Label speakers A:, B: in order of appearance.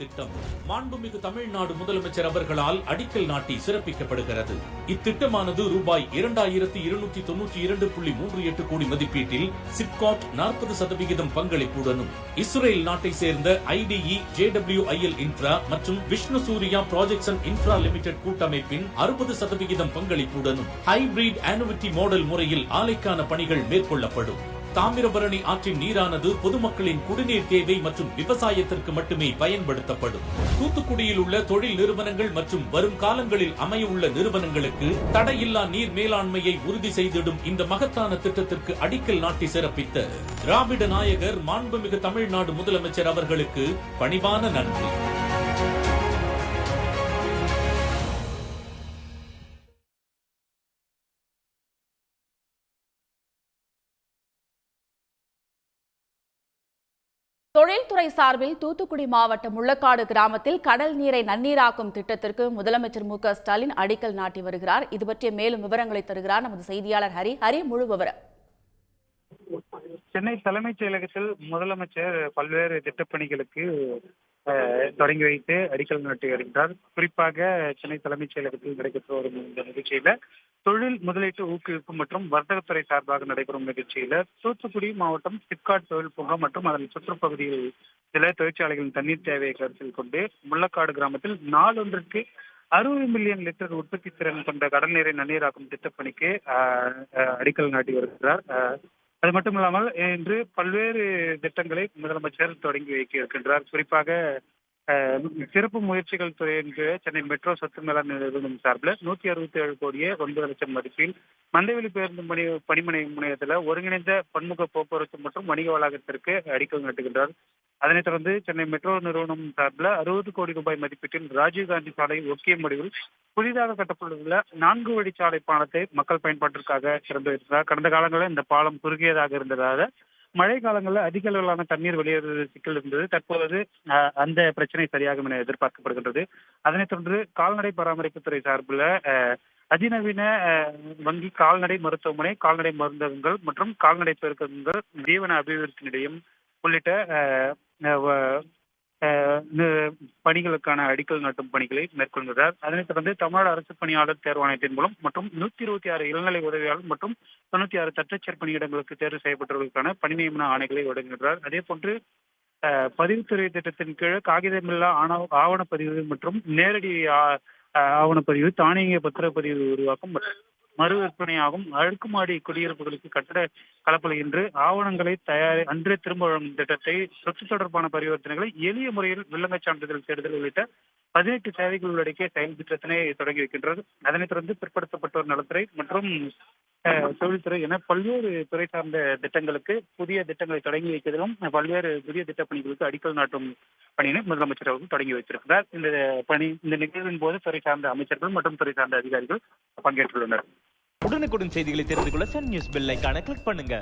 A: திட்டம் மாண்புமிகு தமிழ்நாடு முதலமைச்சர் அவர்களால் அடிக்கல் நாட்டி சிறப்பிக்கப்படுகிறது. இத்திட்டமானது ரூபாய் 2292.38 கோடி மதிப்பீட்டில் சிப்காட் 40% பங்களிப்புடனும் இஸ்ரேல் நாட்டை சேர்ந்த IDE JWIL இன்ஃப்ரா மற்றும் Vishnu Surya projects and infra limited கூட்டமைப்பின் 60% பங்களிப்புடனும் ஹைபிரிட் ஆனுவிட்டி மாடல் முறையில் ஆலைக்கான பணிகள் மேற்கொள்ளப்படும். தாமிரபரணி ஆற்றின் நீரானது பொதுமக்களின் குடிநீர் தேவை மற்றும் விவசாயத்திற்கு மட்டுமே பயன்படுத்தப்படும். தூத்துக்குடியில் உள்ள தொழில் நிறுவனங்கள் மற்றும் வரும் காலங்களில் அமைய உள்ள நிறுவனங்களுக்கு தடையில்லா நீர் மேலாண்மையை உறுதி செய்திடும் இந்த மகத்தான திட்டத்திற்கு அடிக்கல் நாட்டி சிறப்பித்த திராவிட நாயகர் மாண்புமிகு தமிழ்நாடு முதலமைச்சர் அவர்களுக்கு பணிவான நன்றி.
B: தொழில்துறை சார்பில் தூத்துக்குடி மாவட்டம் முள்ளக்காடு கிராமத்தில் கடல் நீரை நன்னீராக்கும் திட்டத்திற்கு முதலமைச்சர் மு.க.ஸ்டாலின் அடிக்கல் நாட்டி வருகிறார். இது பற்றிய மேலும் விவரங்களை தருகிறார் நமது செய்தியாளர் ஹரி. முழு விவரம்.
C: சென்னை தலைமைச் செயலகத்தில் முதலமைச்சர் பல்வேறு திட்டப்பணிகளுக்கு தொடங்கி வைத்து அடிக்கல் நாட்டி வருகிறார். குறிப்பாக சென்னை தலைமைச் செயலகத்தில் நடைபெற்று வரும் இந்த நிகழ்ச்சியில தொழில் முதலீட்டு ஊக்குவிப்பு மற்றும் வர்த்தகத்துறை சார்பாக நடைபெறும் நிகழ்ச்சியில தூத்துக்குடி மாவட்டம் சிப்காட் தொழில் பூங்கா மற்றும் அதன் சுற்றுப்பகுதியில் சில தொழிற்சாலைகளின் தண்ணீர் தேவையை கருத்தில் கொண்டு முள்ளக்காடு கிராமத்தில் நாளொன்றுக்கு 60 மில்லியன் லிட்டர் உற்பத்தி திறன் கொண்ட கடல் நீரை நன்னீராக்கும் திட்டப்பணிக்கு அடிக்கல் நாட்டி வருகிறார். அது மட்டுமில்லாமல் இன்று பல்வேறு திட்டங்களை முதலமைச்சர் தொடங்கி வைக்க இருக்கின்றார். குறிப்பாக சிறப்பு முயற்சிகள் துறையின் கீழ் சென்னை மெட்ரோ சொத்து மேலாண்மை நிறுவனம் சார்பில் 167 கோடியே 9 லட்சம் மதிப்பில் மந்தைவெளி பேருந்து பணிமனை முனையத்தில் ஒருங்கிணைந்த பன்முக போக்குவரத்து மற்றும் வணிக வளாகத்திற்கு அடிக்கல் நாட்டுகின்றார். அதனைத் தொடர்ந்து சென்னை மெட்ரோ நிறுவனம் சார்பில் 60 கோடி ரூபாய் மதிப்பீட்டில் ராஜீவ்காந்தி சாலை ஒக்கியம் வடிவில் புதிதாக கட்டப்பட்டுள்ள 4 வழிச்சாலை பாலத்தை மக்கள் பயன்பாட்டிற்காக திறந்து வைத்தார். கடந்த காலங்களில் இந்த பாலம் குறுகியதாக இருந்ததாக மழை காலங்களில் அதிக அளவிலான தண்ணீர் வெளியேறுவது சிக்கல் இருந்தது. தற்போது அந்த பிரச்சனை சரியாகும் என எதிர்பார்க்கப்படுகின்றது. அதனைத் தொடர்ந்து கால்நடை பராமரிப்புத்துறை சார்பில் அதிநவீன வங்கி, கால்நடை மருத்துவமனை, கால்நடை மருந்தகங்கள் மற்றும் கால்நடை பெருக்கங்கள், தீவன அபிவிருத்தி நிலையம் உள்ளிட்ட பணிகளுக்கான அடிக்கல் நாட்டும் பணிகளை மேற்கொள்கிறார். அதனைத் தொடர்ந்து தமிழ்நாடு அரசு பணியாளர் தேர்வாணையத்தின் மூலம் மற்றும் 126 இளநிலை உதவியாளர் மற்றும் 96 தட்டச்சர் பணியிடங்களுக்கு தேர்வு செய்யப்பட்டவர்களுக்கான பணி நியமன ஆணைகளை வழங்குகிறார். அதே போன்று பதிவுத்துறை திட்டத்தின் கீழ் காகிதமில்லா ஆவணப்பதிவு மற்றும் நேரடி ஆவணப்பதிவு, தானியங்கி பத்திரப்பதிவு உருவாக்கும் மற்றும் மறு விற்பனையாகும் அடுக்குமாடி குடியிருப்புகளுக்கு கட்டட கலப்பலை என்று ஆவணங்களை அன்றே திரும்ப வழங்கும் திட்டத்தை, சொத்து தொடர்பான பரிவர்த்தனைகளை எளிய முறையில் வில்லங்கச் சான்றிதழ் தேடுதல் உள்ளிட்ட 18 சேவைகள் உள்ளடக்கிய செயல் திட்டத்தினை தொடங்கி வைக்கின்றது. அதனைத் தொடர்ந்து பிற்படுத்தப்பட்டோர் நலத்துறை மற்றும் தொழில்துறை என பல்வேறு துறை சார்ந்த திட்டங்களுக்கு புதிய திட்டங்களை தொடங்கி வைப்பதிலும் பல்வேறு புதிய திட்டப்பணிகளுக்கு அடிக்கல் நாட்டும் பணியினை முதலமைச்சர் அவர்கள் தொடங்கி வைத்திருக்கிறார். இந்த நிகழ்வின் போது துறை சார்ந்த அமைச்சர்கள் மற்றும் துறை சார்ந்த அதிகாரிகள் பங்கேற்றுள்ளனர்.
D: உடனுக்குடன் செய்திகளை தெரிந்து கொள்ள சன் நியூஸ் பெல் ஐகானை கிளிக் பண்ணுங்க.